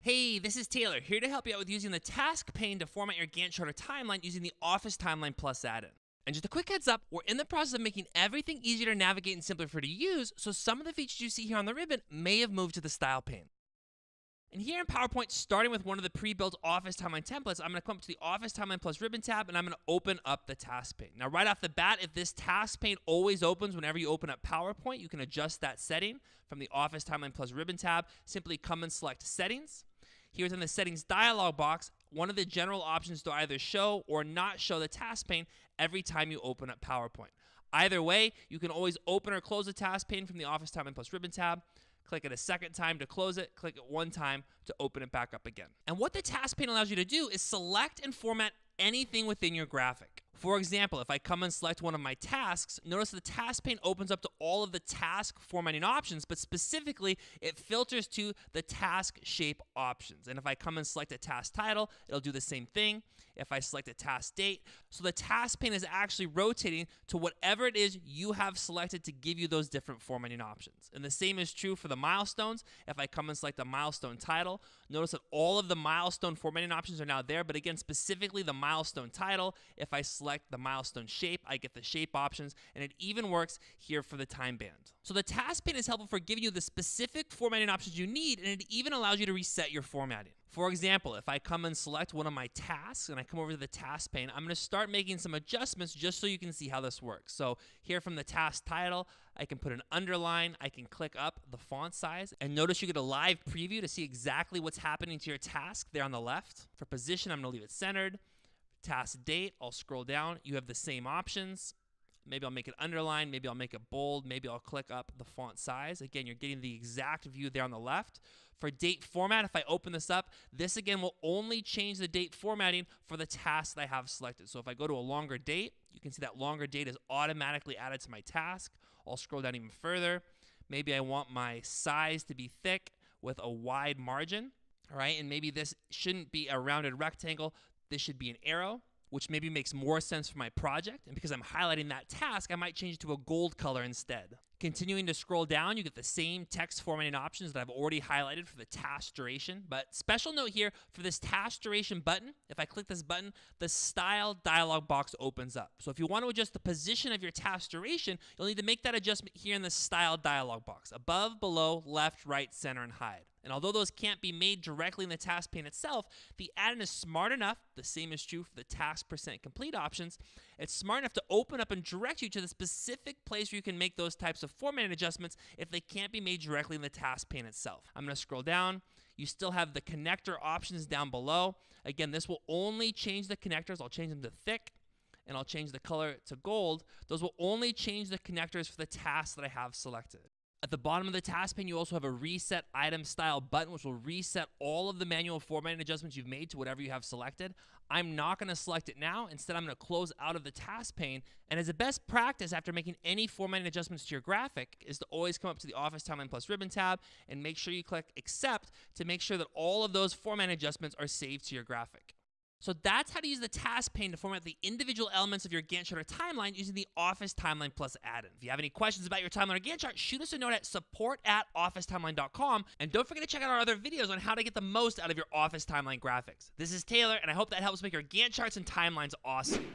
Hey, this is Taylor, here to help you out with using the task pane to format your Gantt chart or timeline using the Office Timeline Plus add-in. And just a quick heads up, we're in the process of making everything easier to navigate and simpler for you to use, so some of the features you see here on the ribbon may have moved to the style pane. And here in PowerPoint, starting with one of the pre-built Office Timeline templates, I'm going to come up to the Office Timeline Plus ribbon tab, and I'm going to open up the task pane. Now, right off the bat, if this task pane always opens whenever you open up PowerPoint, you can adjust that setting from the Office Timeline Plus ribbon tab. Simply come and select Settings. Here's in the Settings dialog box, one of the general options to either show or not show the task pane every time you open up PowerPoint. Either way, you can always open or close the task pane from the Office Timeline Plus ribbon tab. Click it a second time to close it, click it one time to open it back up again. And what the task pane allows you to do is select and format anything within your graphic. For example, if I come and select one of my tasks, notice the task pane opens up to all of the task formatting options, but specifically it filters to the task shape options. And if I come and select a task title, it'll do the same thing. If I select a task date, so the task pane is actually rotating to whatever it is you have selected to give you those different formatting options. And the same is true for the milestones. If I come and select a milestone title, notice that all of the milestone formatting options are now there, but again, specifically the milestone title, if I select the milestone shape, I get the shape options, and it even works here for the time band. So the task pane is helpful for giving you the specific formatting options you need, and it even allows you to reset your formatting. For example, if I come and select one of my tasks and I come over to the task pane, I'm going to start making some adjustments just so you can see how this works. So here from the task title, I can put an underline, I can click up the font size, and notice you get a live preview to see exactly what's happening to your task there on the left. For position, I'm going to leave it centered. Task date, I'll scroll down. You have the same options. Maybe I'll make it underline, maybe I'll make it bold, maybe I'll click up the font size. Again, you're getting the exact view there on the left. For date format, if I open this up, this again will only change the date formatting for the task that I have selected. So if I go to a longer date, you can see that longer date is automatically added to my task. I'll scroll down even further. Maybe I want my size to be thick with a wide margin, all right? And maybe this shouldn't be a rounded rectangle. This should be an arrow, which maybe makes more sense for my project. And because I'm highlighting that task, I might change it to a gold color instead. Continuing to scroll down, you get the same text formatting options that I've already highlighted for the task duration. But special note here, for this task duration button, if I click this button, the style dialog box opens up. So if you want to adjust the position of your task duration, you'll need to make that adjustment here in the style dialog box. Above, below, left, right, center, and hide. And although those can't be made directly in the task pane itself, the add-in is smart enough, the same is true for the task percent complete options, it's smart enough to open up and direct you to the specific place where you can make those types of formatting adjustments if they can't be made directly in the task pane itself. I'm going to scroll down. You still have the connector options down below. Again, this will only change the connectors. I'll change them to thick, and I'll change the color to gold. Those will only change the connectors for the tasks that I have selected. At the bottom of the task pane, you also have a reset item style button, which will reset all of the manual formatting adjustments you've made to whatever you have selected. I'm not going to select it now. Instead, I'm going to close out of the task pane. And as a best practice, after making any formatting adjustments to your graphic, is to always come up to the Office Timeline Plus ribbon tab and make sure you click Accept to make sure that all of those formatting adjustments are saved to your graphic. So that's how to use the task pane to format the individual elements of your Gantt chart or timeline using the Office Timeline Plus add-in. If you have any questions about your timeline or Gantt chart, shoot us a note at support@officetimline.com. And don't forget to check out our other videos on how to get the most out of your Office Timeline graphics. This is Taylor, and I hope that helps make your Gantt charts and timelines awesome.